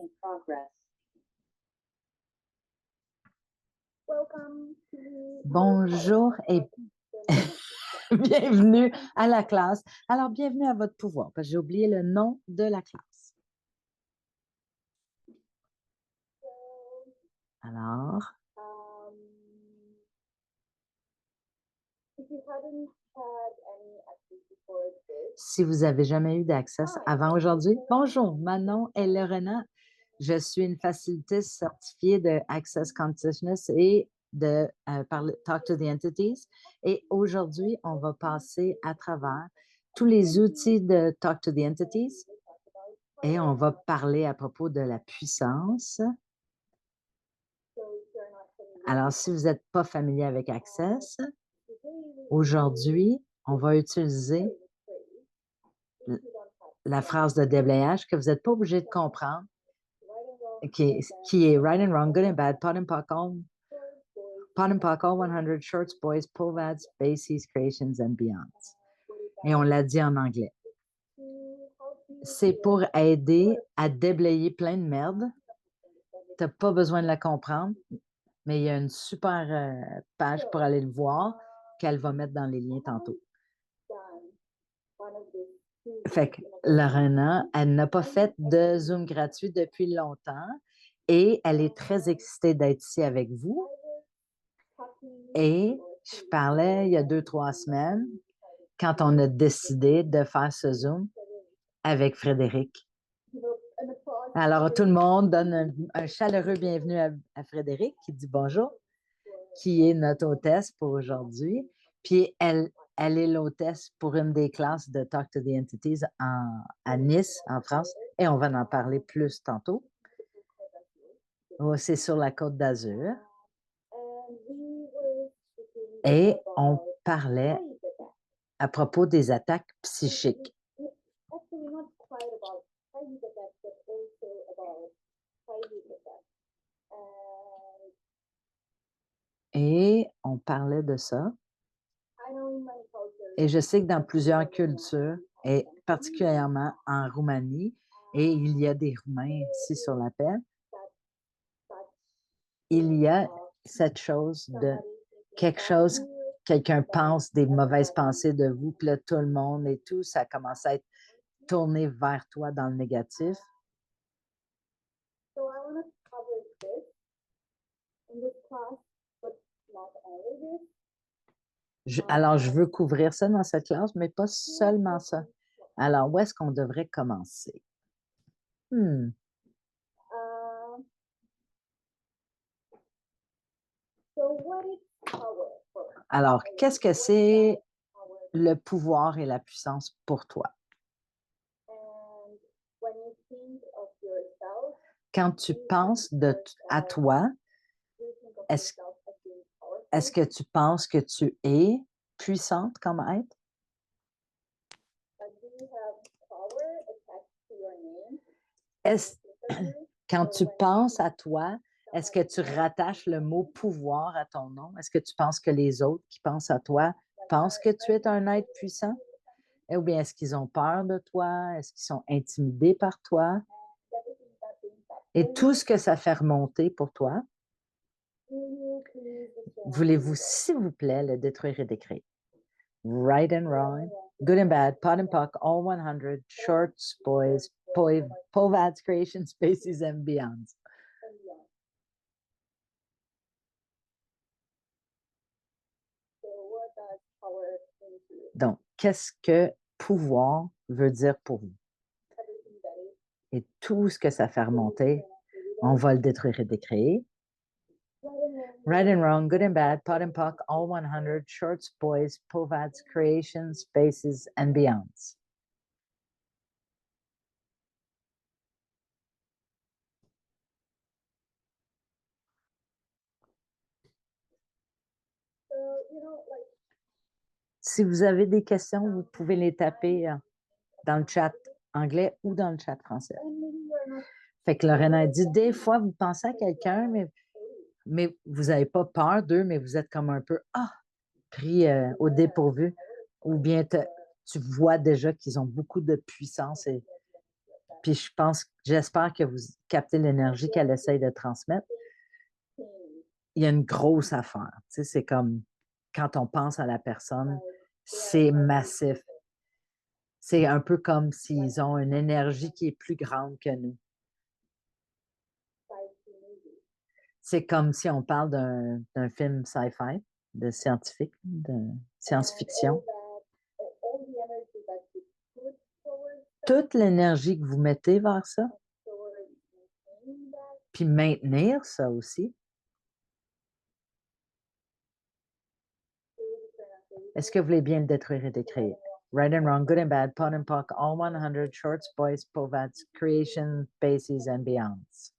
in progress. Bonjour et bienvenue à la classe. Alors, bienvenue à votre pouvoir, parce que j'ai oublié le nom de la classe. Alors, si vous n'avez jamais eu d'access avant aujourd'hui, bonjour, Manon et Lorena. Je suis une facilitatrice certifiée de Access Consciousness et de Talk to the Entities. Et aujourd'hui, on va passer à travers tous les outils de Talk to the Entities et on va parler à propos de la puissance. Alors, si vous n'êtes pas familier avec Access, aujourd'hui, on va utiliser la phrase de déblayage que vous n'êtes pas obligé de comprendre, qui est right and wrong, good and bad, pot and pock, all 100 shorts, boys, povads, bases, creations and beyonds. Et on l'a dit en anglais. C'est pour aider à déblayer plein de merde. Tu n'as pas besoin de la comprendre, mais il y a une super page pour aller le voir qu'elle va mettre dans les liens tantôt. Fait que Lorena, elle n'a pas fait de Zoom gratuit depuis longtemps et elle est très excitée d'être ici avec vous. Et je parlais il y a 2-3 semaines quand on a décidé de faire ce Zoom avec Frédéric. Alors, tout le monde donne un chaleureux bienvenue à Frédéric qui dit bonjour, qui est notre hôtesse pour aujourd'hui. Puis, elle est l'hôtesse pour une des classes de Talk to the Entities à Nice, en France, et on va en parler plus tantôt. Oh, c'est sur la Côte d'Azur. Et on parlait à propos des attaques psychiques. Et on parlait de ça. Et je sais que dans plusieurs cultures, et particulièrement en Roumanie, et il y a des Roumains ici sur l'appel, il y a cette chose de quelqu'un pense des mauvaises pensées de vous, puis là, tout le monde et tout, ça commence à être tourné vers toi dans le négatif. Alors, je veux couvrir ça dans cette classe, mais pas seulement ça. Alors, où est-ce qu'on devrait commencer? Alors, qu'est-ce que c'est le pouvoir et la puissance pour toi? Quand tu penses à toi, est-ce que tu penses que tu es puissante comme être? Quand tu penses à toi, est-ce que tu rattaches le mot pouvoir à ton nom? Est-ce que tu penses que les autres qui pensent à toi pensent que tu es un être puissant? Ou bien est-ce qu'ils ont peur de toi? Est-ce qu'ils sont intimidés par toi? Et tout ce que ça fait remonter pour toi, voulez-vous, s'il vous plaît, le détruire et décrire? Right and wrong, good and bad, pot and pock, all 100, shorts, boys, povads, creation, spaces and beyonds. Donc, qu'est-ce que pouvoir veut dire pour vous? Et tout ce que ça fait remonter, on va le détruire et décréer. Right and wrong, good and bad, pot and pock, all 100, shorts, boys, povads, creations, spaces, and beyonds. Si vous avez des questions, vous pouvez les taper dans le chat anglais ou dans le chat français. Fait que Lorena a dit, des fois, vous pensez à quelqu'un, mais vous n'avez pas peur d'eux, mais vous êtes comme un peu, pris au dépourvu. Ou bien tu vois déjà qu'ils ont beaucoup de puissance. Puis j'espère que vous captez l'énergie qu'elle essaye de transmettre. Il y a une grosse affaire. Tu sais, c'est comme quand on pense à la personne, c'est massif. C'est un peu comme s'ils ont une énergie qui est plus grande que nous. C'est comme si on parle d'un film sci-fi, de scientifique, de science-fiction. Toute l'énergie que vous mettez vers ça, puis maintenir ça aussi. Est-ce que vous voulez bien le détruire et décréer? Right and wrong, good and bad, POD and POC, all 100, shorts, boys, povats, creation, bases and beyonds.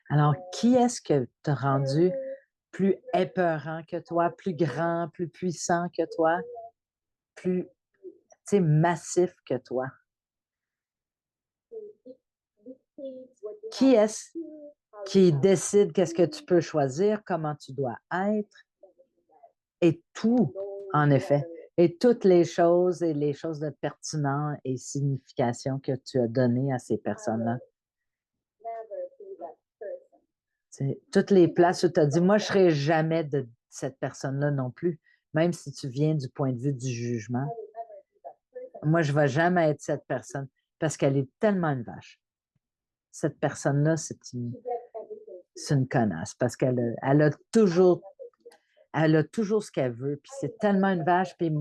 Alors, qui est-ce que t'a rendu plus épeurant que toi, plus grand, plus puissant que toi, plus, massif que toi? Qui est-ce qui décide qu'est-ce que tu peux choisir, comment tu dois être, et tout, en effet, et toutes les choses et les choses de pertinent et signification que tu as données à ces personnes-là. Toutes les places où tu as dit, moi, je ne serai jamais de cette personne-là non plus, même si tu viens du point de vue du jugement. Moi, je ne vais jamais être cette personne parce qu'elle est tellement une vache. Cette personne-là, c'est une connasse parce qu'elle a toujours ce qu'elle veut, puis c'est tellement une vache, puis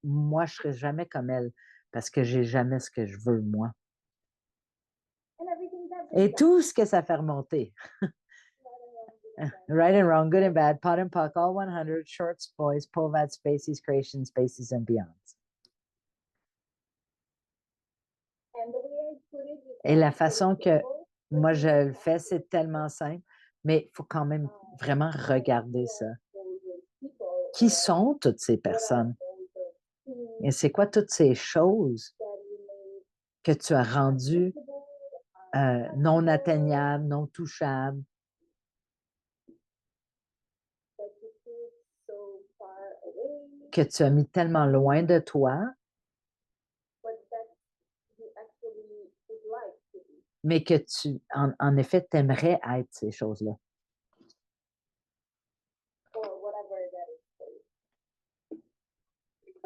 moi, je ne serai jamais comme elle parce que je n'ai jamais ce que je veux, moi. Et tout ce que ça fait remonter. Right and wrong, good and bad, POD and POC, all 100, shorts, boys, povats, spaces, creations, spaces, and beyonds. Et la façon que moi je le fais, c'est tellement simple, mais il faut quand même vraiment regarder ça. Qui sont toutes ces personnes? Et c'est quoi toutes ces choses que tu as rendues non atteignables, non touchables? Que tu as mis tellement loin de toi, mais que tu, en effet, t'aimerais être ces choses-là.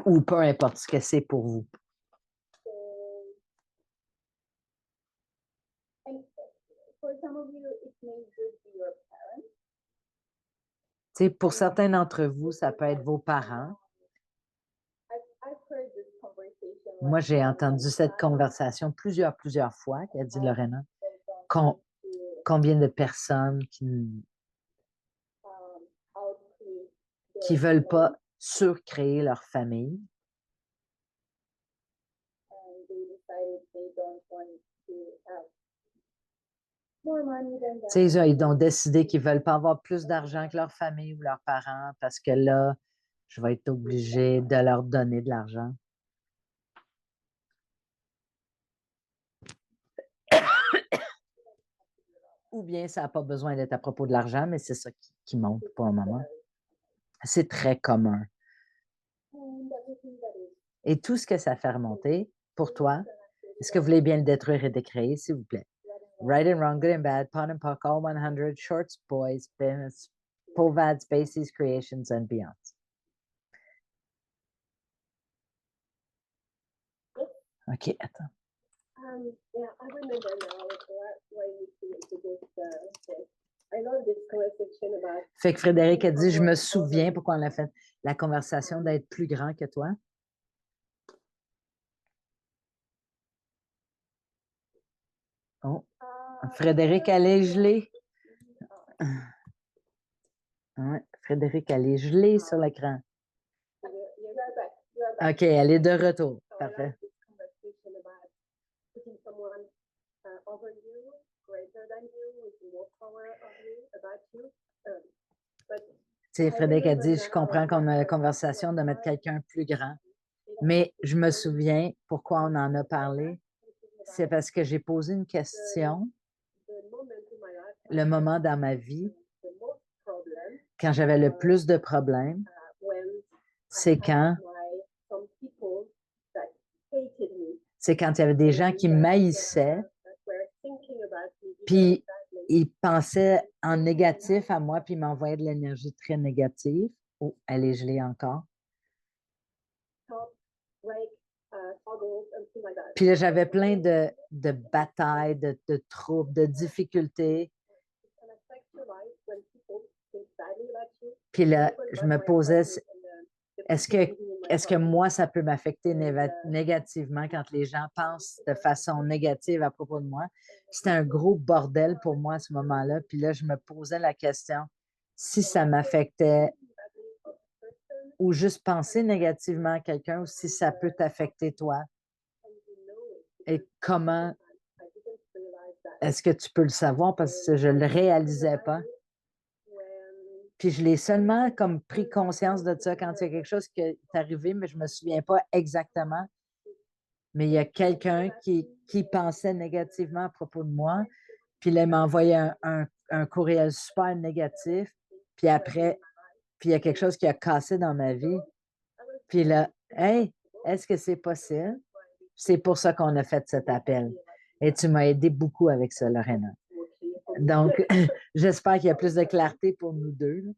Ou peu importe ce que c'est pour vous. T'sais, pour certains d'entre vous, ça peut être vos parents. Moi, j'ai entendu cette conversation plusieurs fois, qu'a dit Lorena. Combien de personnes qui veulent pas surcréer leur famille. Ils ont décidé qu'ils ne veulent pas avoir plus d'argent que leur famille ou leurs parents parce que là, je vais être obligée de leur donner de l'argent. Ou bien ça n'a pas besoin d'être à propos de l'argent, mais c'est ça qui monte pour le moment. C'est très commun. Et tout ce que ça fait remonter, pour toi, est-ce que vous voulez bien le détruire et décréer, s'il vous plaît? Right and wrong, good and bad, POD and POC, all 100, shorts, boys, business, povads, bases, creations, and beyonds. OK, attends. Yeah, I remember now why you to this. I know this conversation about. Fait que Frédéric a dit, je me souviens pourquoi on a fait la conversation d'être plus grand que toi. Oh, Frédéric, elle est gelée. Ouais, Frédéric, elle est gelée sur l'écran. OK, elle est de retour. Parfait. Tu sais, Frédéric a dit, je comprends qu'on a la conversation de mettre quelqu'un plus grand, mais je me souviens pourquoi on en a parlé. C'est parce que j'ai posé une question, le moment dans ma vie, quand j'avais le plus de problèmes, c'est quand c'est quand il y avait des gens qui m'haïssaient, puis ils pensaient en négatif à moi, puis ils m'envoyaient de l'énergie très négative. Oh, elle est gelée encore. Puis là, j'avais plein de batailles, de troubles, de difficultés. Puis là, je me posais, est-ce que moi, ça peut m'affecter négativement quand les gens pensent de façon négative à propos de moi? C'était un gros bordel pour moi à ce moment-là. Puis là, je me posais la question si ça m'affectait ou juste penser négativement à quelqu'un ou si ça peut t'affecter toi. Et comment est-ce que tu peux le savoir parce que je ne le réalisais pas? Puis je l'ai seulement comme pris conscience de ça quand il y a quelque chose qui est arrivé, mais je ne me souviens pas exactement. Mais il y a quelqu'un qui pensait négativement à propos de moi, puis là, il m'a envoyé un courriel super négatif, puis après, puis il y a quelque chose qui a cassé dans ma vie. Puis là, hey, est-ce que c'est possible? C'est pour ça qu'on a fait cet appel. Et tu m'as aidé beaucoup avec ça, Lorena. Donc, j'espère qu'il y a plus de clarté pour nous deux. Là.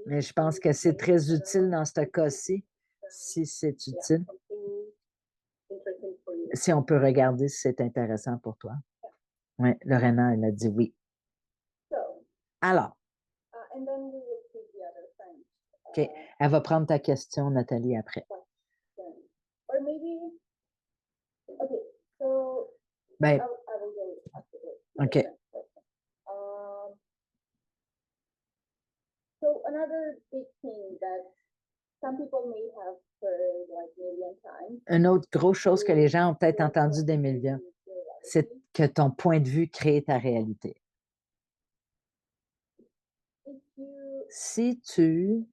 Mais je pense que c'est très utile dans ce cas-ci, si c'est utile. Si on peut regarder si c'est intéressant pour toi. Oui, Lorena, elle a dit oui. Alors. OK. Elle va prendre ta question, Nathalie, après. Ben, OK. Une autre grosse chose que les gens ont peut-être entendu des millions, c'est que ton point de vue crée ta réalité. Si tu...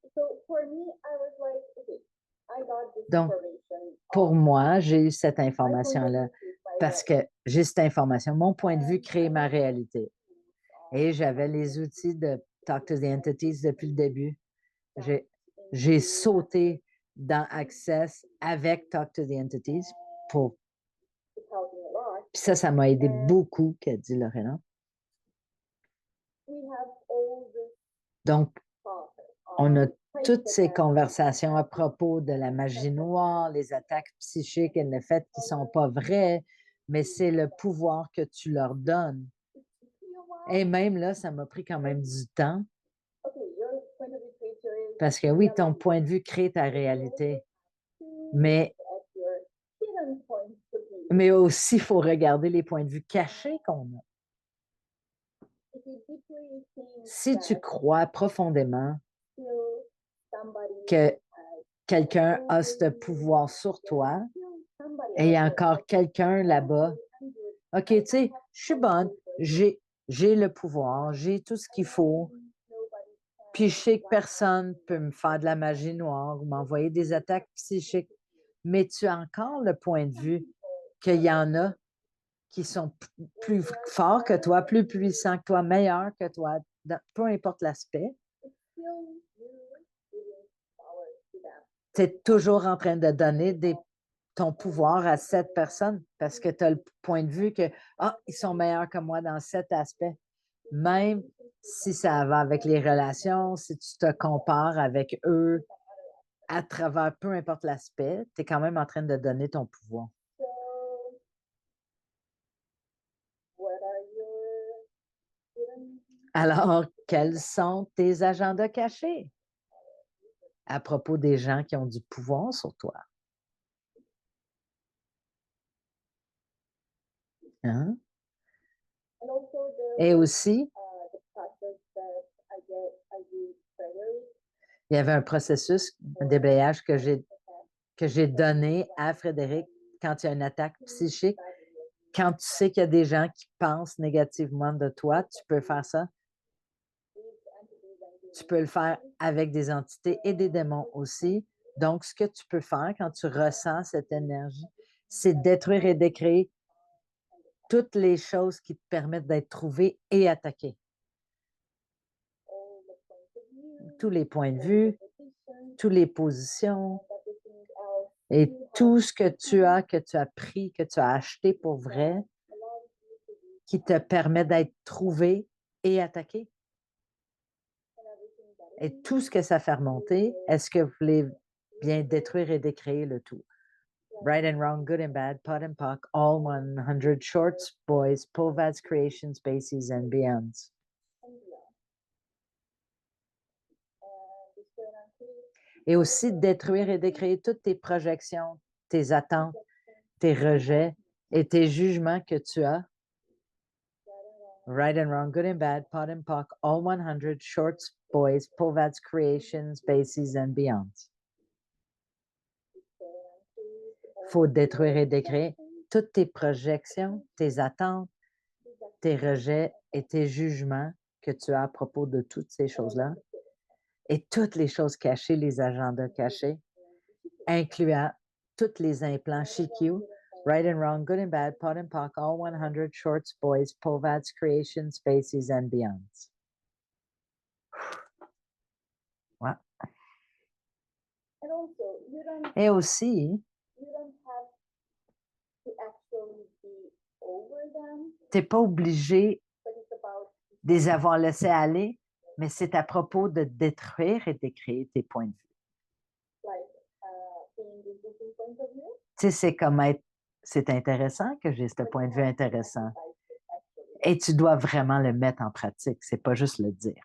Donc, pour moi, j'ai eu cette information-là parce que j'ai cette information. Mon point de vue crée ma réalité. Et j'avais les outils de Talk to the Entities depuis le début. J'ai sauté dans Access avec Talk to the Entities pour... Puis ça m'a aidé beaucoup, qu'a dit Lorena. Donc, on a toutes ces conversations à propos de la magie noire, les attaques psychiques et le fait qu'ils ne sont pas vrais, mais c'est le pouvoir que tu leur donnes. Et même là, ça m'a pris quand même du temps. Parce que oui, ton point de vue crée ta réalité. Mais aussi, il faut regarder les points de vue cachés qu'on a. Si tu crois profondément que quelqu'un a ce pouvoir sur toi et il y a encore quelqu'un là-bas, OK, tu sais, je suis bonne, j'ai le pouvoir, j'ai tout ce qu'il faut, puis je sais que personne ne peut me faire de la magie noire ou m'envoyer des attaques psychiques, mais tu as encore le point de vue qu'il y en a qui sont plus forts que toi, plus puissants que toi, meilleurs que toi, peu importe l'aspect. Tu es toujours en train de donner ton pouvoir à cette personne parce que tu as le point de vue que ils sont meilleurs que moi dans cet aspect. Même si ça va avec les relations, si tu te compares avec eux à travers peu importe l'aspect, tu es quand même en train de donner ton pouvoir. Alors, quels sont tes agendas cachés à propos des gens qui ont du pouvoir sur toi? Hein? Et aussi, il y avait un processus, un déblayage que j'ai donné à Frédéric quand il y a une attaque psychique. Quand tu sais qu'il y a des gens qui pensent négativement de toi, tu peux faire ça. Tu peux le faire avec des entités et des démons aussi. Donc, ce que tu peux faire quand tu ressens cette énergie, c'est détruire et décréer toutes les choses qui te permettent d'être trouvé et attaqué. Tous les points de vue, toutes les positions, Et tout ce que tu as pris, que tu as acheté pour vrai, qui te permet d'être trouvé et attaqué. Et tout ce que ça fait remonter, est-ce que vous voulez bien détruire et décréer le tout? Right and wrong, good and bad, pot and pock, all 100 shorts, boys, Povats, creation, spaces, and beyonds. Et aussi détruire et décréer toutes tes projections, tes attentes, tes rejets et tes jugements que tu as. Right and wrong, good and bad, pot and pock, all 100 shorts, boys, Povats, creation, spaces, and beyonds. Faut détruire et décréer toutes tes projections, tes attentes, tes rejets et tes jugements que tu as à propos de toutes ces choses-là et toutes les choses cachées, les agendas cachés, incluant tous les implants CQ, right and wrong, good and bad, pot and pock, all 100 shorts, boys, Povats, creation, spaces, and beyonds. Ouais. Et aussi, tu n'es pas obligé de les avoir laissés aller, mais c'est à propos de détruire et d'écrire tes points de vue. Tu sais, c'est comme être, c'est intéressant que j'ai ce point de vue intéressant. Et tu dois vraiment le mettre en pratique, c'est pas juste le dire.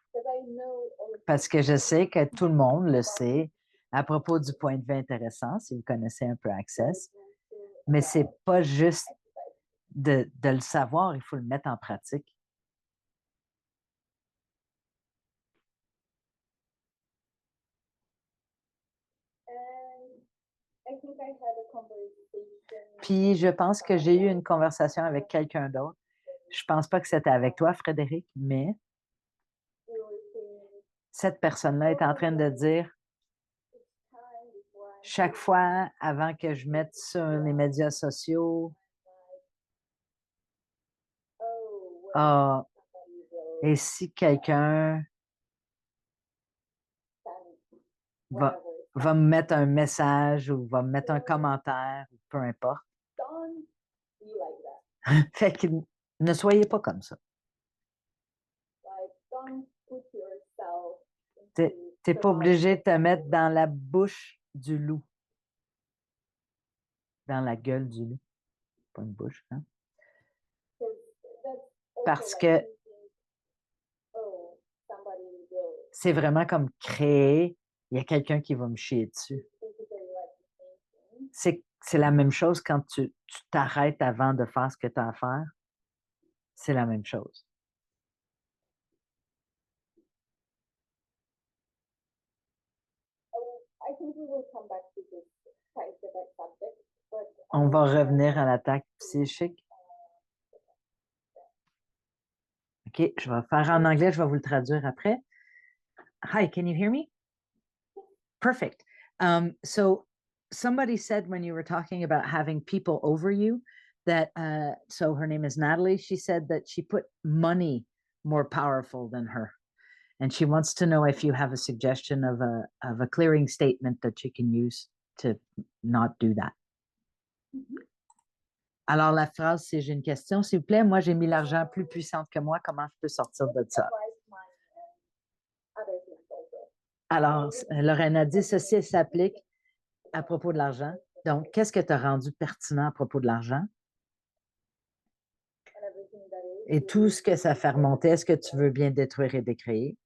Parce que je sais que tout le monde le sait à propos du point de vue intéressant, si vous connaissez un peu Access, mais c'est pas juste de le savoir, il faut le mettre en pratique. Puis je pense que j'ai eu une conversation avec quelqu'un d'autre. Je pense pas que c'était avec toi, Frédéric, mais cette personne-là est en train de dire chaque fois avant que je mette sur les médias sociaux, ah, et si quelqu'un va me mettre un message ou va me mettre un commentaire, peu importe. Fait que ne soyez pas comme ça. Tu n'es pas obligé de te mettre dans la bouche du loup. Dans la gueule du loup. Pas une bouche, hein? Parce que c'est vraiment comme créer, il y a quelqu'un qui va me chier dessus. C'est la même chose quand tu t'arrêtes avant de faire ce que tu as à faire. C'est la même chose. On va revenir à l'attaque psychique. OK, je vais faire en anglais, je vais vous le traduire après. Hi, can you hear me? Perfect. So somebody said when you were talking about having people over you that, so her name is Natalie, she said that she put money more powerful than her. And she wants to know if you have a suggestion of a clearing statement that you can use to not do that. Alors, la phrase, c'est j'ai une question, s'il vous plaît. Moi, j'ai mis l'argent plus puissante que moi. Comment je peux sortir de ça? Alors, Lorraine a dit, ceci s'applique à propos de l'argent. Donc, qu'est-ce que tu as rendu pertinent à propos de l'argent? Et tout ce que ça fait remonter, est-ce que tu veux bien détruire et décréer?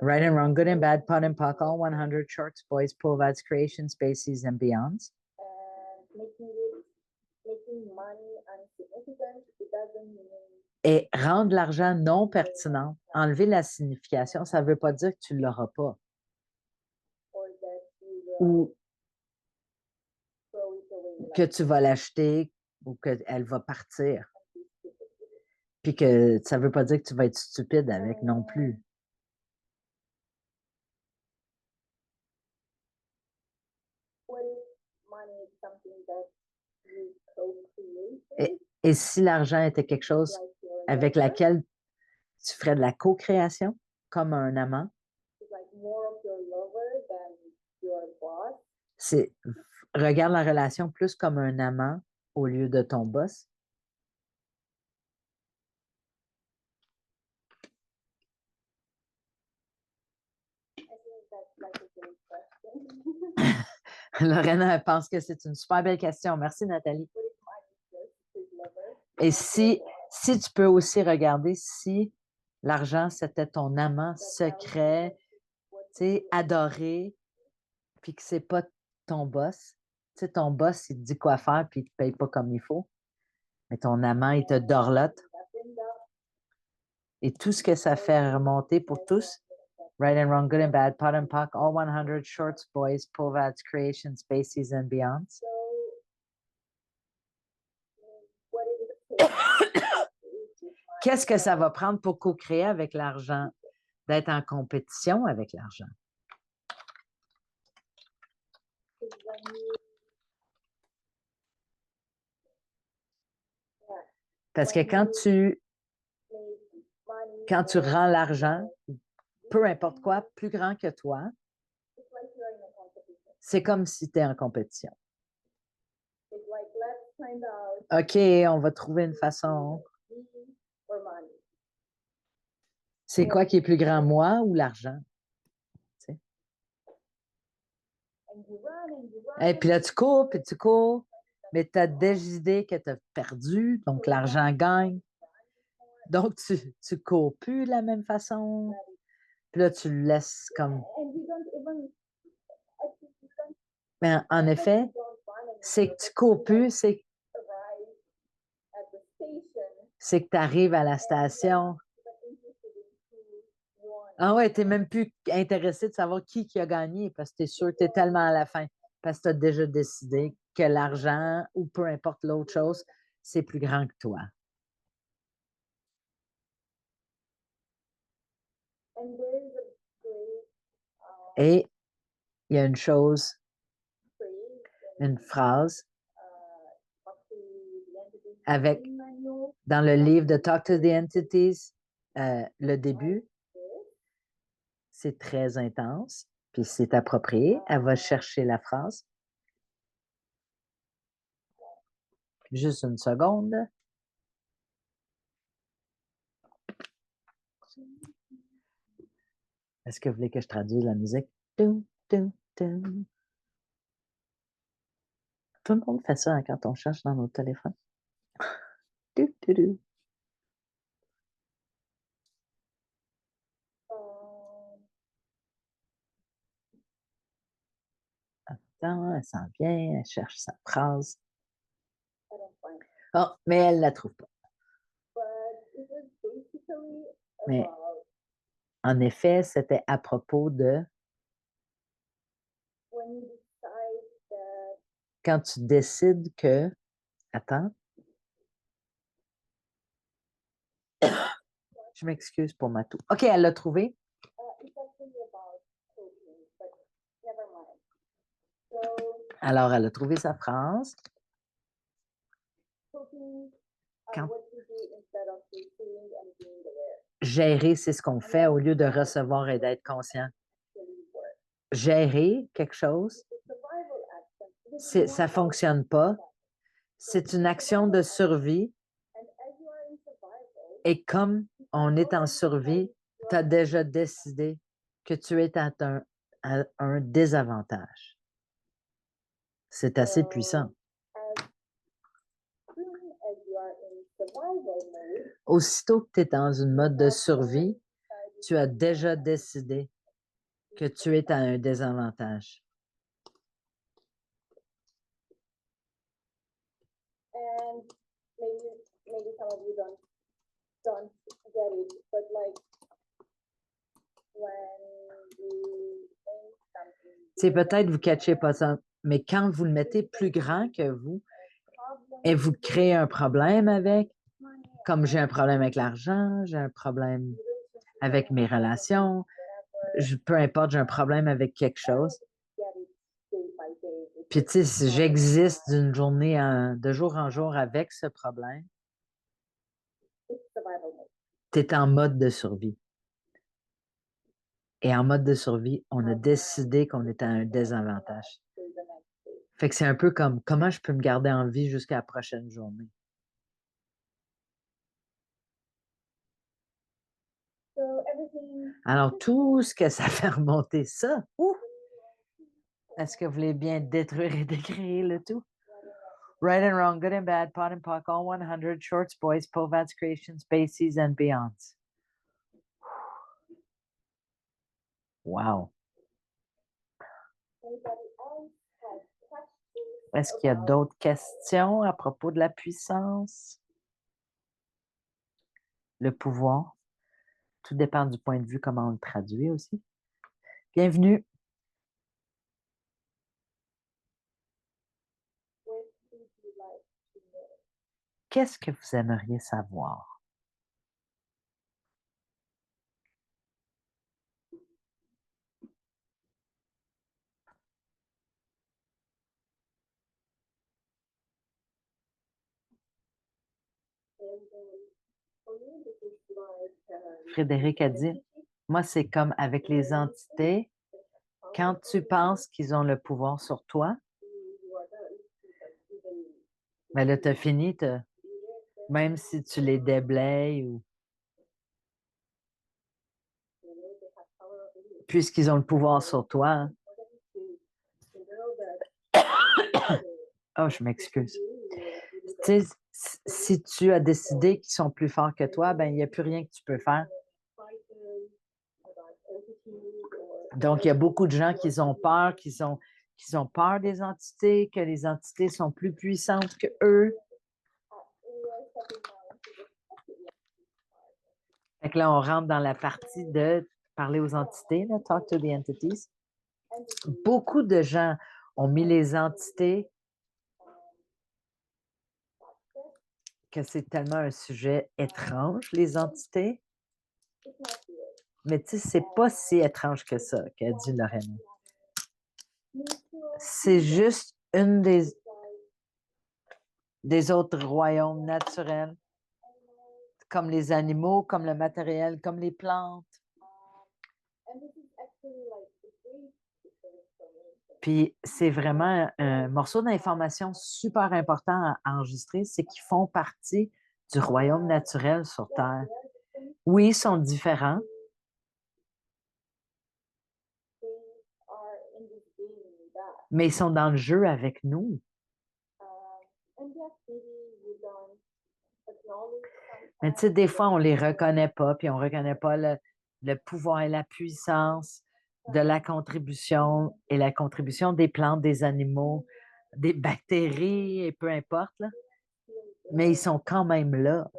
Right and wrong, good and bad, pot and pock, all 100 shorts, boys, Povats, creation, spaces, and beyonds. Et rendre l'argent non pertinent, enlever la signification, ça ne veut pas dire que tu ne l'auras pas. Ou que tu vas l'acheter ou qu'elle va partir. Puis que ça ne veut pas dire que tu vas être stupide avec non plus. Et si l'argent était quelque chose avec laquelle tu ferais de la co-création, comme un amant, Regarde la relation plus comme un amant au lieu de ton boss. I think that's like a great question. Lorena, elle pense que c'est une super belle question. Merci, Nathalie. What if mine is just his lover? Et si tu peux aussi regarder si l'argent, c'était ton amant secret, tu sais, adoré, puis que c'est pas ton boss. Tu sais, ton boss, il te dit quoi faire, puis il te paye pas comme il faut. Mais ton amant, il te dorlote. Et tout ce que ça fait remonter pour tous, right and wrong, good and bad, pot and pock, all 100 shorts, boys, povats, creations, spaces, and beyonds. So, what is it? Qu'est-ce que ça va prendre pour co-créer avec l'argent? D'être en compétition avec l'argent. Parce que quand tu rends l'argent, peu importe quoi, plus grand que toi, c'est comme si tu es en compétition. OK, on va trouver une façon. C'est quoi qui est plus grand, moi ou l'argent? Tu sais? Et puis là, tu cours, puis tu cours, mais tu as décidé que tu as perdu, donc l'argent gagne. Donc, tu ne cours plus de la même façon. Puis là, tu le laisses comme. Mais en effet, c'est que tu cours plus, c'est que tu arrives à la station. Ah ouais, tu n'es même plus intéressé de savoir qui a gagné parce que tu es sûr que tu es tellement à la fin. Parce que tu as déjà décidé que l'argent ou peu importe l'autre chose, c'est plus grand que toi. Et il y a une chose, une phrase dans le livre de Talk to the Entities, le début, c'est très intense, puis c'est approprié. Elle va chercher la phrase. Juste une seconde. Est-ce que vous voulez que je traduise la musique? Tout le monde fait ça quand on cherche dans notre téléphone. Attends, elle s'en vient, elle cherche sa phrase. Oh, mais elle ne la trouve pas. Mais en effet, c'était à propos de quand tu décides que... Attends. Je m'excuse pour ma toux. OK, elle l'a trouvé. Alors, elle a trouvé sa phrase. Quand... Gérer, c'est ce qu'on fait au lieu de recevoir et d'être conscient. Gérer quelque chose, ça ne fonctionne pas. C'est une action de survie. Et comme on est en survie, tu as déjà décidé que tu es à un désavantage. C'est assez puissant. Aussitôt que tu es dans une mode de survie, tu as déjà décidé que tu es à un désavantage. C'est peut-être vous ne catchez pas ça, mais quand vous le mettez plus grand que vous et vous créez un problème avec, comme j'ai un problème avec l'argent, j'ai un problème avec mes relations, peu importe, j'ai un problème avec quelque chose. Puis, tu sais, si j'existe d'une journée de jour en jour avec ce problème, tu es en mode de survie. Et en mode de survie, on a décidé qu'on était à un désavantage. Fait que c'est un peu comme comment je peux me garder en vie jusqu'à la prochaine journée. Alors, tout ce que ça fait remonter ça, est-ce que vous voulez bien détruire et décréer le tout? Right and wrong, good and bad, pot and pock, all 100, shorts, boys, Povats, creations, Spaces, and beyonds. Wow. Est-ce qu'il y a d'autres questions à propos de la puissance? Le pouvoir? Tout dépend du point de vue, comment on le traduit aussi. Bienvenue. Qu'est-ce que vous aimeriez savoir? Frédéric a dit, moi, c'est comme avec les entités, quand tu penses qu'ils ont le pouvoir sur toi, ben là, tu as fini, même si tu les déblayes ou puisqu'ils ont le pouvoir sur toi. Hein. Oh, je m'excuse. Tu sais, si tu as décidé qu'ils sont plus forts que toi, ben il n'y a plus rien que tu peux faire. Donc, il y a beaucoup de gens qui ont peur, qui ont peur des entités, que les entités sont plus puissantes que eux. Fait que là, on rentre dans la partie de parler aux entités, là, talk to the entities. Beaucoup de gens ont mis les entités que c'est tellement un sujet étrange, les entités. Mais tu sais, c'est pas si étrange que ça, qu'a dit Lorraine. C'est juste une des autres royaumes naturels, comme les animaux, comme le matériel, comme les plantes. Puis c'est vraiment un morceau d'information super important à enregistrer, c'est qu'ils font partie du royaume naturel sur Terre. Oui, ils sont différents. Mais ils sont dans le jeu avec nous. Mais tu sais, des fois, on ne les reconnaît pas, puis on ne reconnaît pas le pouvoir et la puissance de la contribution et la contribution des plantes, des animaux, des bactéries, et peu importe. Là. Mais ils sont quand même là.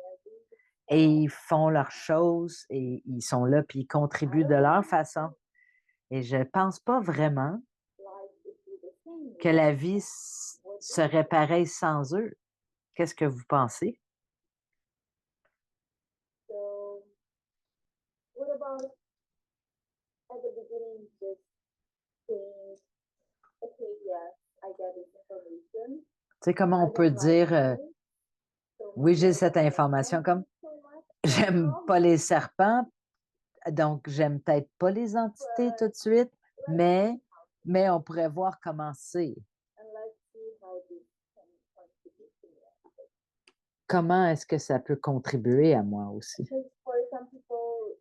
Et ils font leurs choses, et ils sont là, puis ils contribuent de leur façon. Et je ne pense pas vraiment que la vie serait pareille sans eux. Qu'est-ce que vous pensez? Tu sais comment on peut dire, oui, j'ai cette information, comme j'aime pas les serpents, donc j'aime peut-être pas les entités tout de suite, mais on pourrait voir comment c'est. Comment est-ce que ça peut contribuer à moi aussi?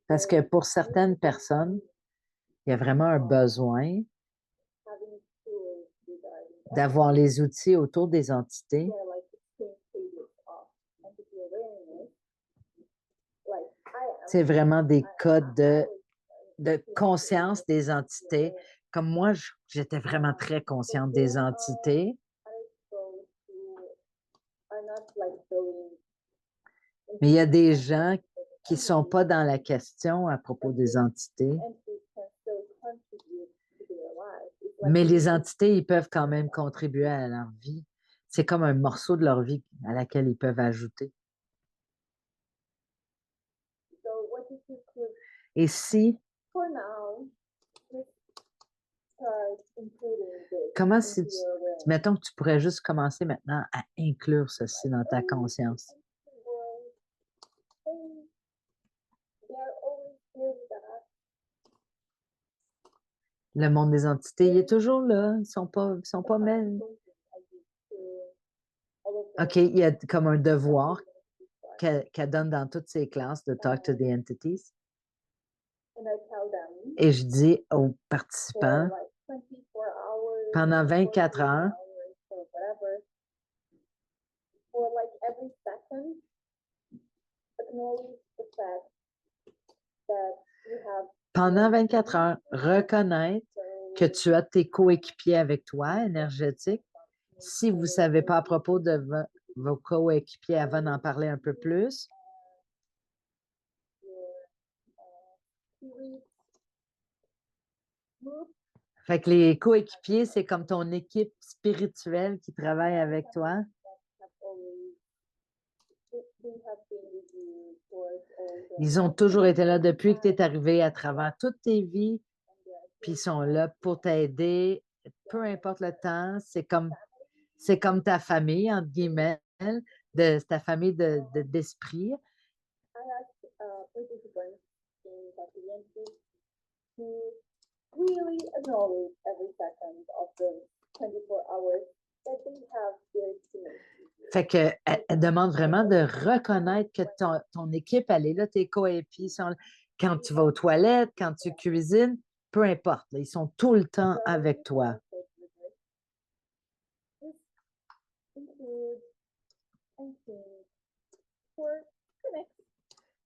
Parce que pour certaines personnes, il y a vraiment un besoin d'avoir les outils autour des entités. C'est vraiment des codes de conscience des entités. Comme moi, j'étais vraiment très consciente des entités. Mais il y a des gens qui ne sont pas dans la question à propos des entités. Mais les entités, ils peuvent quand même contribuer à leur vie. C'est comme un morceau de leur vie à laquelle ils peuvent ajouter. Et si, comment si mettons que tu pourrais juste commencer maintenant à inclure ceci dans ta conscience? Le monde des entités, il est toujours là. Ils sont pas mêlés. OK, il y a comme un devoir qu'elle donne dans toutes ses classes de Talk to the Entities. Et je dis aux participants, pendant 24 heures, pendant 24 heures, reconnaître que tu as tes coéquipiers avec toi, énergétiques. Si vous ne savez pas à propos de vos coéquipiers avant d'en parler un peu plus, fait que les coéquipiers, c'est comme ton équipe spirituelle qui travaille avec toi. Ils ont toujours été là depuis que tu es arrivé à travers toutes tes vies, puis ils sont là pour t'aider, peu importe le temps. C'est comme ta famille, entre guillemets, ta famille d'esprit. Fait que elle demande vraiment de reconnaître que ton équipe, elle est là, tes coéquipiers sont là. Quand tu vas aux toilettes, quand tu cuisines, peu importe, là, ils sont tout le temps avec toi.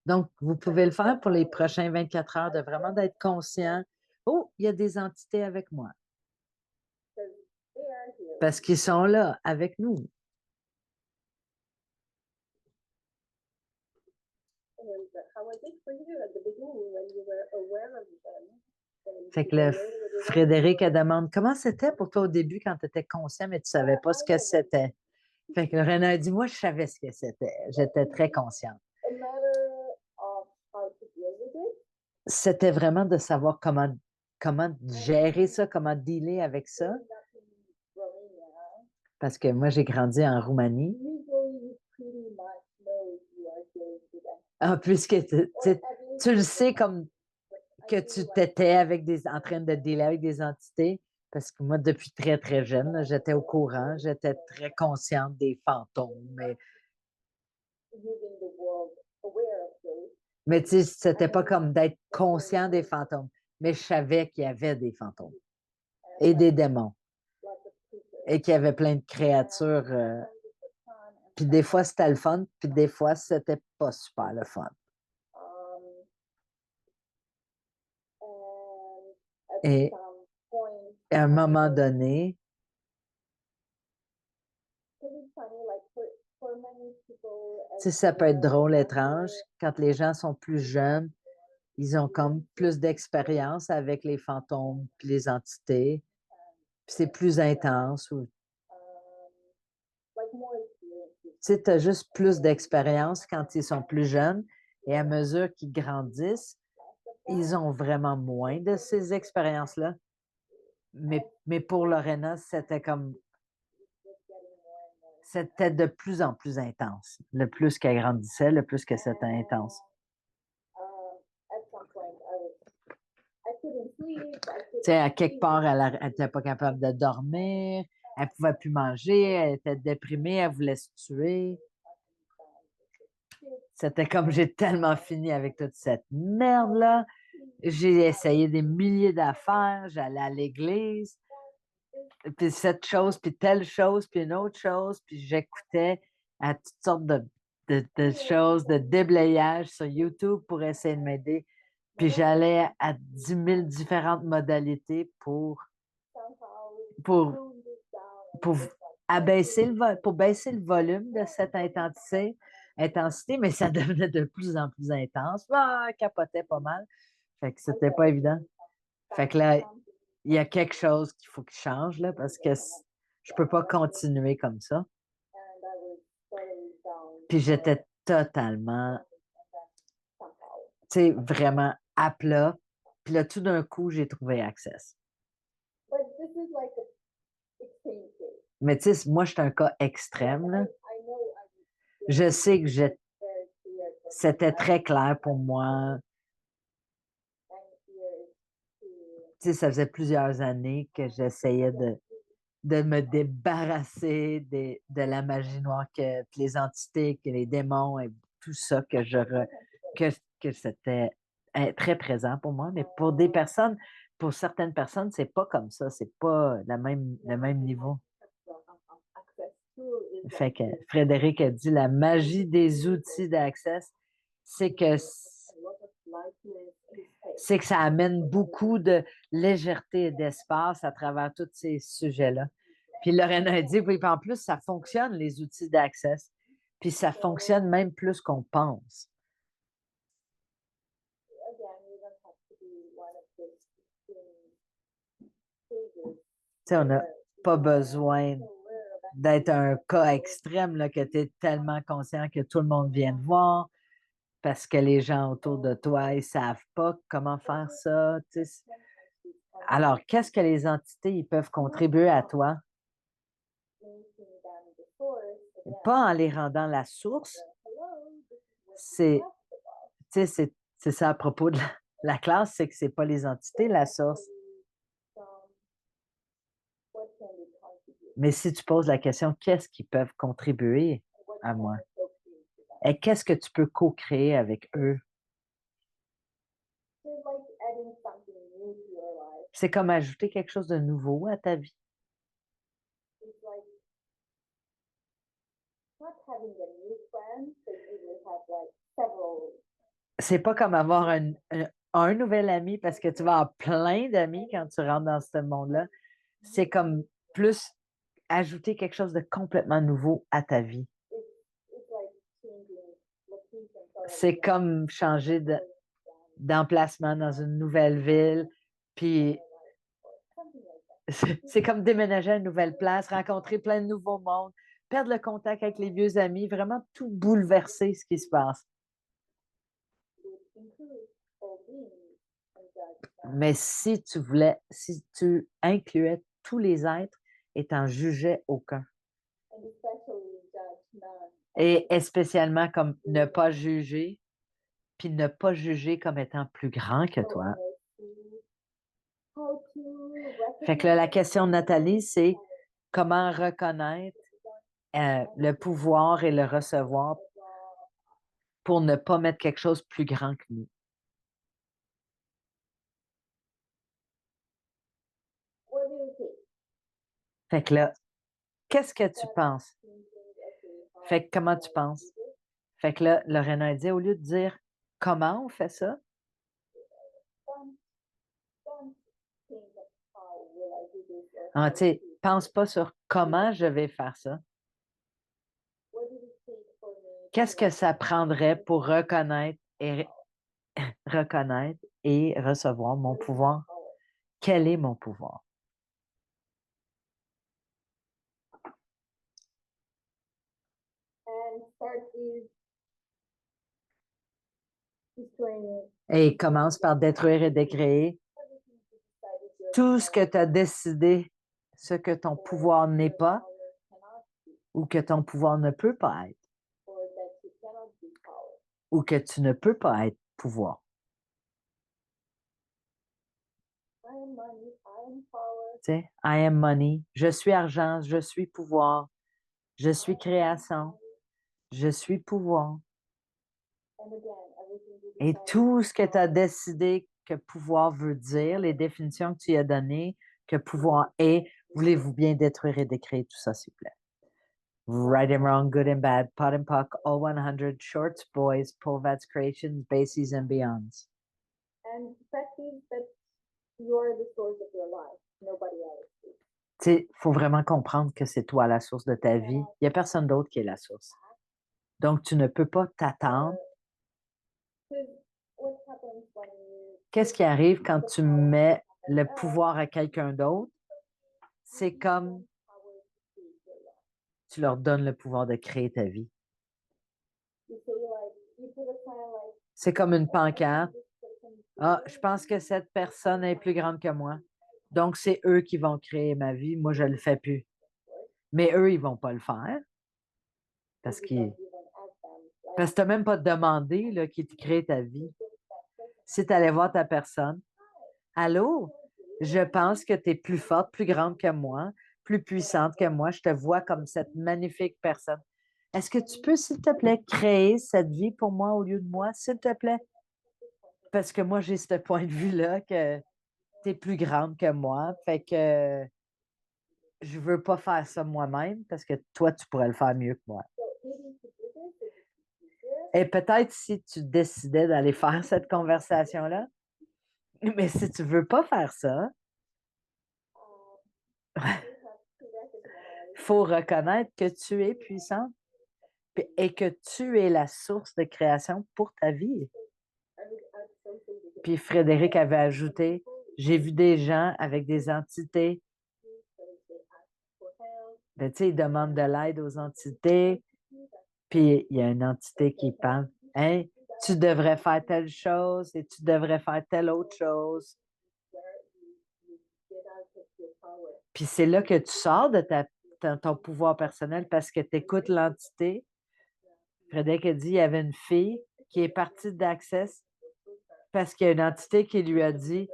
Donc, vous pouvez le faire pour les prochains 24 heures, de vraiment d'être conscient. Oh, il y a des entités avec moi. Parce qu'ils sont là avec nous. Fait que Frédéric, elle demande comment c'était pour toi au début quand tu étais conscient, mais tu ne savais pas ce que c'était. Fait que René a dit, moi, je savais ce que c'était. J'étais très consciente. C'était vraiment de savoir comment gérer ça, comment dealer avec ça. Parce que moi, j'ai grandi en Roumanie. En plus que tu le sais comme que tu t'étais en train de dealer avec des entités. Parce que moi, depuis très, très jeune, là, j'étais au courant, j'étais très consciente des fantômes. Mais tu sais, c'était pas comme d'être conscient des fantômes. Mais je savais qu'il y avait des fantômes et des démons. Et qu'il y avait plein de créatures. Puis des fois, c'était le fun, puis des fois, c'était pas super le fun. Et à un moment donné, tu sais, ça peut être drôle, étrange, quand les gens sont plus jeunes, ils ont comme plus d'expérience avec les fantômes puis les entités, puis c'est plus intense. Tu sais, tu as juste plus d'expérience quand ils sont plus jeunes, et à mesure qu'ils grandissent, ils ont vraiment moins de ces expériences-là. Mais pour Lorena, c'était de plus en plus intense. Le plus qu'elle grandissait, le plus que c'était intense. Tu sais, à quelque part, elle n'était pas capable de dormir, elle ne pouvait plus manger, elle était déprimée, elle voulait se tuer. C'était comme j'ai tellement fini avec toute cette merde-là. J'ai essayé des milliers d'affaires, j'allais à l'église, puis cette chose, puis telle chose, puis une autre chose, puis j'écoutais à toutes sortes de choses, de déblayage sur YouTube pour essayer de m'aider. Puis j'allais à 10 000 différentes modalités pour pour pour baisser le volume de cette intensité, mais ça devenait de plus en plus intense. Ah, capotait pas mal. Fait que c'était pas évident. Fait que là, il y a quelque chose qu'il faut qu'il change, là, parce que je peux pas continuer comme ça. Puis j'étais totalement, tu sais, vraiment à plat. Puis là, tout d'un coup, j'ai trouvé Access. Mais tu sais, moi, je suis un cas extrême, là. Je sais que c'était très clair pour moi. Tu sais, ça faisait plusieurs années que j'essayais de me débarrasser de la magie noire, que les entités, que les démons et tout ça, que c'était très présent pour moi. Mais pour certaines personnes, c'est pas comme ça. C'est pas le même niveau. Fait que Frédéric a dit la magie des outils d'Access, c'est que ça amène beaucoup de légèreté et d'espace à travers tous ces sujets-là. Puis Lorraine a dit, oui, puis en plus, ça fonctionne, les outils d'Access. Puis ça fonctionne même plus qu'on pense. Tu sais, on n'a pas besoin d'être un cas extrême, là, que tu es tellement conscient que tout le monde vient te voir parce que les gens autour de toi, ils ne savent pas comment faire ça. Tu sais. Alors, qu'est-ce que les entités ils peuvent contribuer à toi? Pas en les rendant la source. C'est ça à propos de la classe, c'est que ce n'est pas les entités la source. Mais si tu poses la question, qu'est-ce qu'ils peuvent contribuer à moi? Et qu'est-ce que tu peux co-créer avec eux? C'est comme ajouter quelque chose de nouveau à ta vie. C'est pas comme avoir un nouvel ami parce que tu vas avoir plein d'amis quand tu rentres dans ce monde-là. C'est comme plus ajouter quelque chose de complètement nouveau à ta vie. C'est comme changer d'emplacement dans une nouvelle ville, puis c'est comme déménager à une nouvelle place, rencontrer plein de nouveaux mondes, perdre le contact avec les vieux amis, vraiment tout bouleverser ce qui se passe. Mais si tu incluais tous les êtres et t'en jugeais aucun. Et spécialement comme ne pas juger, puis ne pas juger comme étant plus grand que toi. Fait que là, la question de Nathalie, c'est comment reconnaître le pouvoir et le recevoir pour ne pas mettre quelque chose de plus grand que nous. Fait que là, qu'est-ce que tu penses? Fait que comment tu penses? Fait que là, Lorena a dit, au lieu de dire comment on fait ça, tu sais, pense pas sur comment je vais faire ça. Qu'est-ce que ça prendrait pour reconnaître et recevoir mon pouvoir? Quel est mon pouvoir? Et commence par détruire et décréer tout ce que tu as décidé, ce que ton pouvoir n'est pas ou que ton pouvoir ne peut pas être ou que tu ne peux pas être pouvoir. Tu sais, I am money, je suis argent, je suis pouvoir, je suis création, je suis pouvoir. Et tout ce que tu as décidé que pouvoir veut dire, les définitions que tu y as données, que pouvoir est, voulez-vous bien détruire et décréer tout ça, s'il vous plaît? Right and wrong, good and bad, pot and puck, all 100, shorts, boys, Povats, creations, bases, and beyonds. And the fact is that you're the source of your life, nobody else is. Tu sais, il faut vraiment comprendre que c'est toi la source de ta vie. Il n'y a personne d'autre qui est la source. Donc, tu ne peux pas t'attendre. Qu'est-ce qui arrive quand tu mets le pouvoir à quelqu'un d'autre? C'est comme tu leur donnes le pouvoir de créer ta vie. C'est comme une pancarte. Ah, je pense que cette personne est plus grande que moi. Donc, c'est eux qui vont créer ma vie. Moi, je ne le fais plus. Mais eux, ils ne vont pas le faire. Parce que tu n'as même pas demandé là, qui te crée ta vie. Si tu allais voir ta personne, allô, je pense que tu es plus forte, plus grande que moi. plus puissante que moi. Je te vois comme cette magnifique personne. Est-ce que tu peux, s'il te plaît, créer cette vie pour moi au lieu de moi, s'il te plaît? Parce que moi, j'ai ce point de vue-là que tu es plus grande que moi. Fait que je veux pas faire ça moi-même parce que toi, tu pourrais le faire mieux que moi. Et peut-être si tu décidais d'aller faire cette conversation-là, mais si tu veux pas faire ça, il faut reconnaître que tu es puissante et que tu es la source de création pour ta vie. Puis Frédéric avait ajouté, j'ai vu des gens avec des entités. Ben, tu sais, ils demandent de l'aide aux entités, puis il y a une entité qui parle. Hein, tu devrais faire telle chose et tu devrais faire telle autre chose. Puis c'est là que tu sors de ton pouvoir personnel parce que tu écoutes l'entité. Frédéric a dit il y avait une fille qui est partie d'Access parce qu'il y a une entité qui lui a dit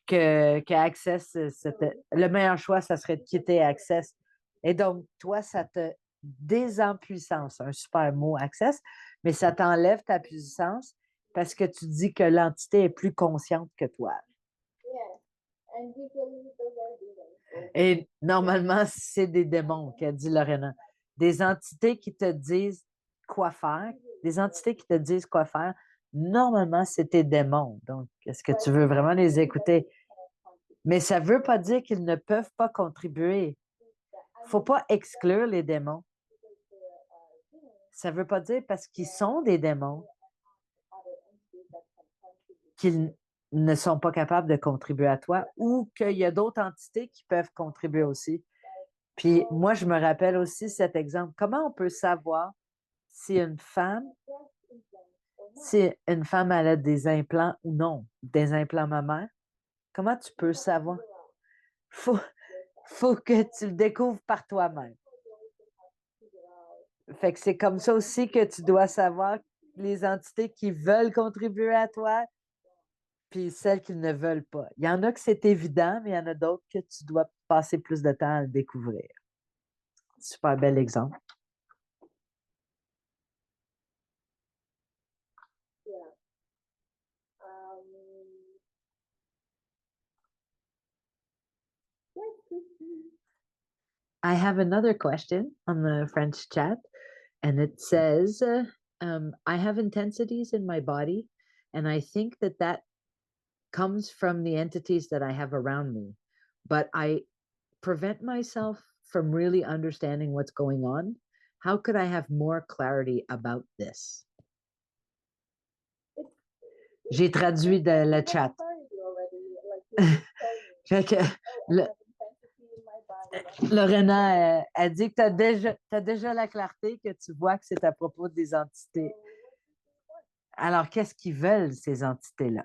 que Access, le meilleur choix, ça serait de quitter Access. Et donc, toi, ça te désempuissance, un super mot, Access, mais ça t'enlève ta puissance parce que tu dis que l'entité est plus consciente que toi. Et normalement, c'est des démons, qu'a dit Lorena. Des entités qui te disent quoi faire, des entités qui te disent quoi faire, normalement, c'est tes démons. Donc, est-ce que tu veux vraiment les écouter? Mais ça ne veut pas dire qu'ils ne peuvent pas contribuer. Il ne faut pas exclure les démons. Ça ne veut pas dire parce qu'ils sont des démons qu'ils ne sont pas capables de contribuer à toi ou qu'il y a d'autres entités qui peuvent contribuer aussi. Puis moi, je me rappelle aussi cet exemple. Comment on peut savoir si une femme elle a des implants ou non, des implants mammaires? Comment tu peux savoir? Faut, faut que tu le découvres par toi-même. Fait que c'est comme ça aussi que tu dois savoir les entités qui veulent contribuer à toi, puis celles qui ne veulent pas. Il y en a que c'est évident, mais il y en a d'autres que tu dois passer plus de temps à le découvrir. Super bel exemple. I have another question on the French chat, and it says, I have intensities in my body, and I think that comes from the entities that I have around me, but I prevent myself from really understanding what's going on. How could I have more clarity about this? J'ai traduit de le chat. Fait que Lorena, elle dit que tu as déjà la clarté, que tu vois que c'est à propos des entités. Alors, qu'est-ce qu'ils veulent, ces entités-là?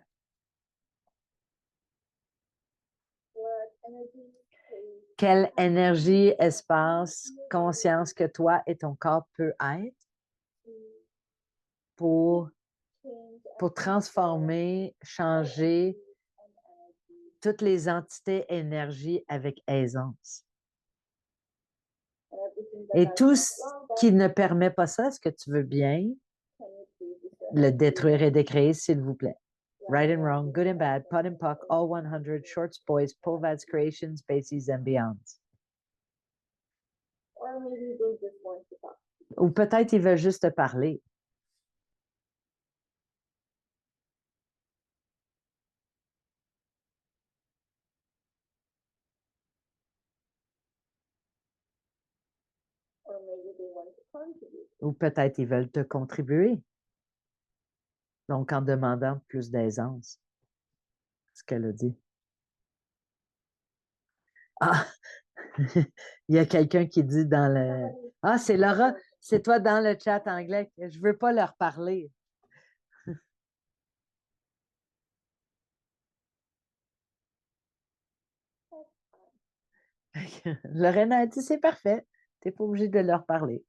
Quelle énergie, espace, conscience que toi et ton corps peut être pour transformer, changer toutes les entités énergie avec aisance. Et tout ce qui ne permet pas ça, est-ce que tu veux bien le détruire et décréer, s'il vous plaît? Right and wrong, good and bad, pot and puck, all 100, shorts, boys, Povad's creations, bases and beyonds. Ou peut-être ils veulent juste te parler. Ou peut-être ils veulent te contribuer. Donc, en demandant plus d'aisance. Ce qu'elle a dit. Ah! Il y a quelqu'un qui dit dans le... Ah, c'est Laura, c'est toi dans le chat anglais. Je ne veux pas leur parler. Lorena a dit, c'est parfait. Tu n'es pas obligé de leur parler.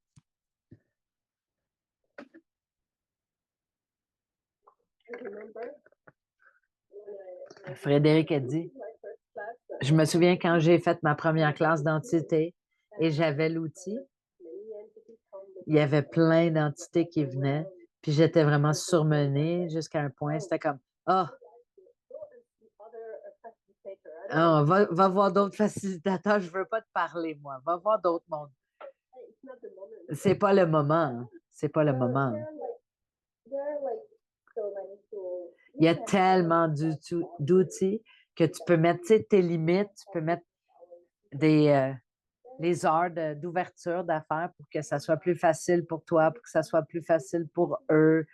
Frédéric a dit, Je me souviens quand j'ai fait ma première classe d'entité et j'avais l'outil, il y avait plein d'entités qui venaient, puis j'étais vraiment surmenée jusqu'à un point, c'était comme, ah, ah, va voir d'autres facilitateurs, je veux pas te parler, moi, va voir d'autres mondes. C'est pas le moment, hein. C'est pas le moment. Il y a tellement d'outils que tu peux mettre, tu sais, tes limites, tu peux mettre les heures d'ouverture d'affaires pour que ça soit plus facile pour toi, pour que ça soit plus facile pour eux.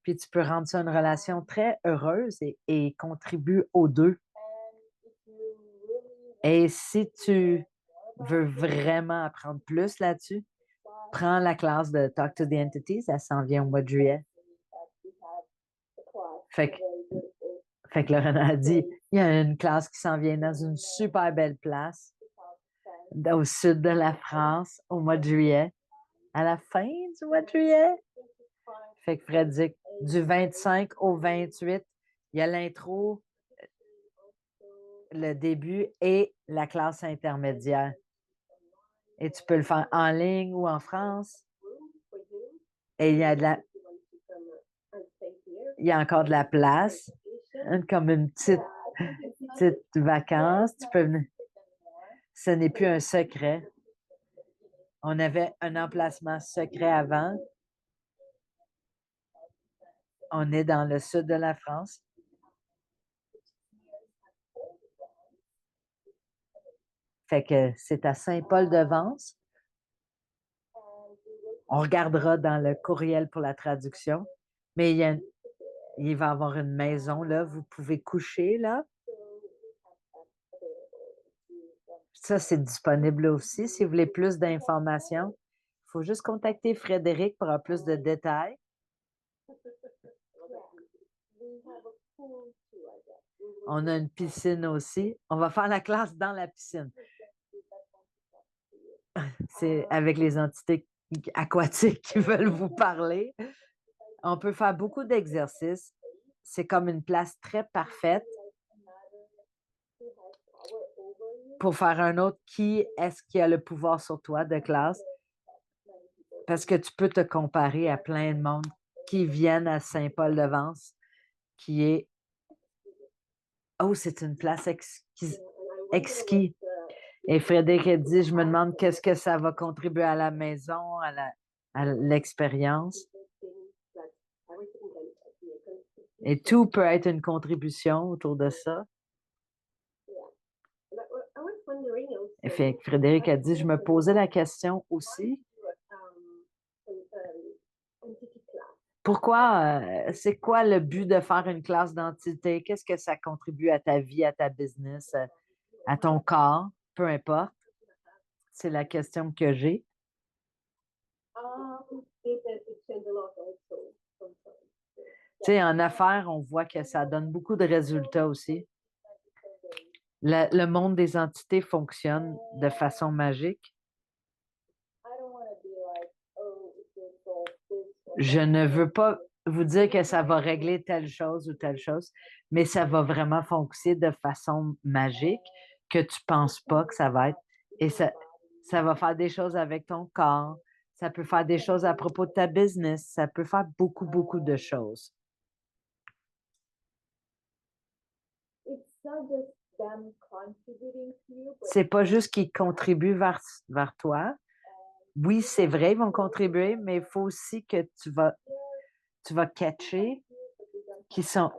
Puis tu peux rendre ça une relation très heureuse et contribue aux deux. Et si tu veux vraiment apprendre plus là-dessus, prends la classe de Talk to the Entities, elle s'en vient au mois de juillet. Fait que Lorena a dit, il y a une classe qui s'en vient dans une super belle place au sud de la France au mois de juillet, à la fin du mois de juillet. Fait que Fred dit du 25 au 28, il y a l'intro, le début et la classe intermédiaire. Et tu peux le faire en ligne ou en France. Et il y a encore de la place, comme une petite vacance. Tu peux venir. Ce n'est plus un secret. On avait un emplacement secret avant. On est dans le sud de la France. Fait que c'est à Saint-Paul-de-Vence. On regardera dans le courriel pour la traduction. Mais il va y avoir une maison, là. Vous pouvez coucher, là. Ça, c'est disponible aussi. Si vous voulez plus d'informations, il faut juste contacter Frédéric pour avoir plus de détails. On a une piscine aussi. On va faire la classe dans la piscine. C'est avec les entités aquatiques qui veulent vous parler. On peut faire beaucoup d'exercices. C'est comme une place très parfaite pour faire un autre qui est-ce qui a le pouvoir sur toi de classe. Parce que tu peux te comparer à plein de monde qui viennent à Saint-Paul-de-Vence, qui est oh, c'est une place exquise. Et Frédéric a dit, je me demande qu'est-ce que ça va contribuer à la maison, à l'expérience. Et tout peut être une contribution autour de ça. Et Frédéric a dit, je me posais la question aussi. Pourquoi, c'est quoi le but de faire une classe d'entité? Qu'est-ce que ça contribue à ta vie, à ta business, à ton corps, peu importe? C'est la question que j'ai. Tu sais, en affaires, on voit que ça donne beaucoup de résultats aussi. Le monde des entités fonctionne de façon magique. Je ne veux pas vous dire que ça va régler telle chose ou telle chose, mais ça va vraiment fonctionner de façon magique que tu ne penses pas que ça va être. Et ça va faire des choses avec ton corps. Ça peut faire des choses à propos de ta business. Ça peut faire beaucoup, beaucoup de choses. C'est pas juste qu'ils contribuent vers toi. Oui, c'est vrai, ils vont contribuer, mais il faut aussi que tu vas catcher qui sont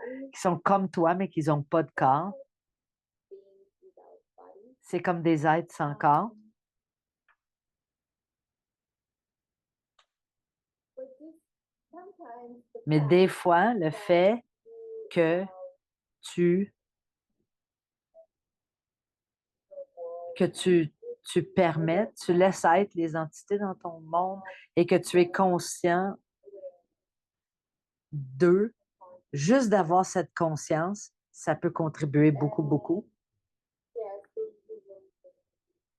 comme toi, mais qui n'ont pas de corps. C'est comme des êtres sans corps. Mais des fois, le fait que tu permettes, tu laisses être les entités dans ton monde et que tu es conscient d'eux, juste d'avoir cette conscience, ça peut contribuer beaucoup, beaucoup.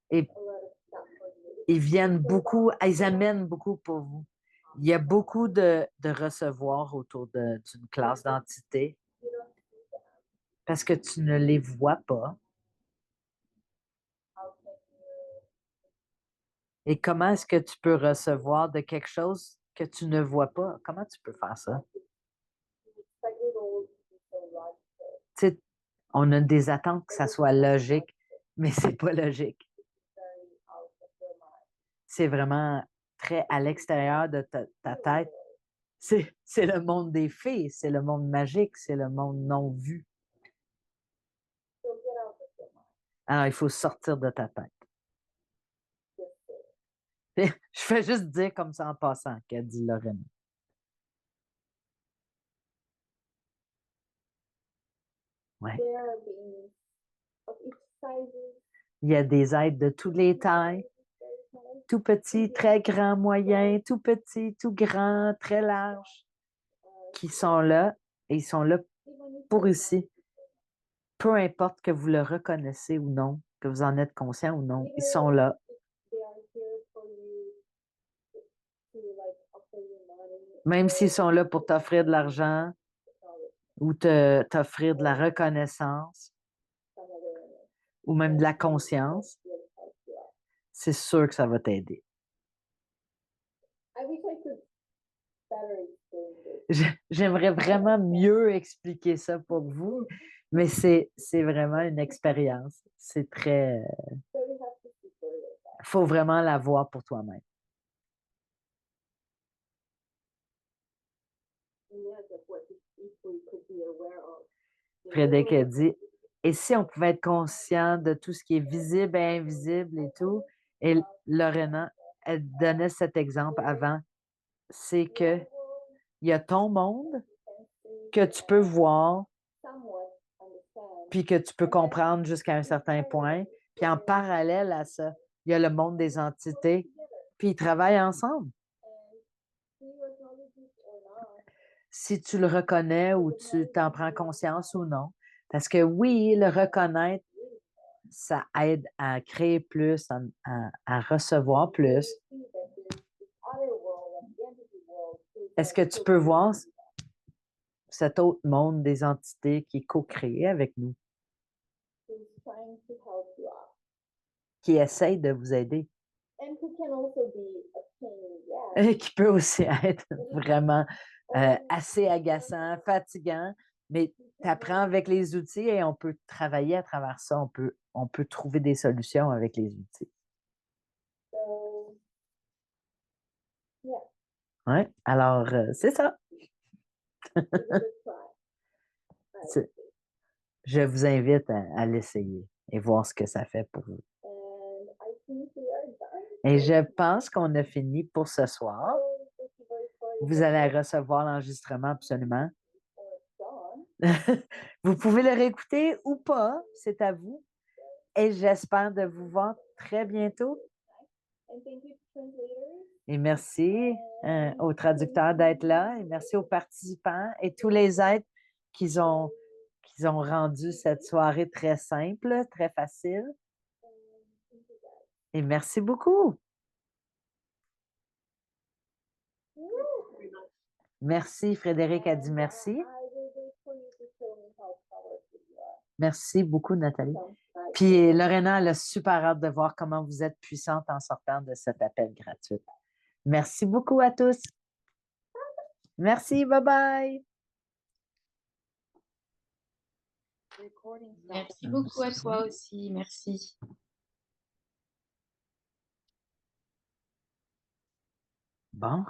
Et ils viennent beaucoup, ils amènent beaucoup pour vous. Il y a beaucoup de recevoir autour d'une classe d'entités parce que tu ne les vois pas. Et comment est-ce que tu peux recevoir de quelque chose que tu ne vois pas? Comment tu peux faire ça? Tu sais, on a des attentes que ça soit logique, mais c'est pas logique. C'est vraiment très à l'extérieur de ta tête. C'est le monde des fées, c'est le monde magique, c'est le monde non vu. Alors, il faut sortir de ta tête. Je fais juste dire comme ça en passant, qu'a dit Lorraine. Ouais. Il y a des êtres de toutes les tailles, tout petit, très grand, moyen, tout petit, tout grand, très large, qui sont là et ils sont là pour ici. Peu importe que vous le reconnaissez ou non, que vous en êtes conscient ou non, ils sont là. Même s'ils sont là pour t'offrir de l'argent ou t'offrir de la reconnaissance ou même de la conscience, c'est sûr que ça va t'aider. J'aimerais vraiment mieux expliquer ça pour vous, mais c'est vraiment une expérience. C'est très... Il faut vraiment la voir pour toi-même. Frédéric a dit, et si on pouvait être conscient de tout ce qui est visible et invisible et tout, et Lorena, elle donnait cet exemple avant, c'est que il y a ton monde que tu peux voir, puis que tu peux comprendre jusqu'à un certain point, puis en parallèle à ça, il y a le monde des entités, puis ils travaillent ensemble. Si tu le reconnais ou tu t'en prends conscience ou non. Parce que oui, le reconnaître, ça aide à créer plus, à recevoir plus. Est-ce que tu peux voir cet autre monde des entités qui est co-créé avec nous, qui essaye de vous aider? Et qui peut aussi être vraiment assez agaçant, fatigant, mais tu apprends avec les outils et on peut travailler à travers ça. On peut trouver des solutions avec les outils. Ouais, alors, c'est ça. Je vous invite à l'essayer et voir ce que ça fait pour vous. Et je pense qu'on a fini pour ce soir. Vous allez recevoir l'enregistrement absolument. Vous pouvez le réécouter ou pas, c'est à vous. Et j'espère de vous voir très bientôt. Et merci aux traducteurs d'être là. Et merci aux participants et tous les êtres qui ont rendu cette soirée très simple, très facile. Et merci beaucoup. Merci, Frédéric a dit merci. Merci beaucoup, Nathalie. Puis Lorena, elle a super hâte de voir comment vous êtes puissante en sortant de cet appel gratuit. Merci beaucoup à tous. Merci, bye-bye. Merci beaucoup à toi aussi. Merci. Bon.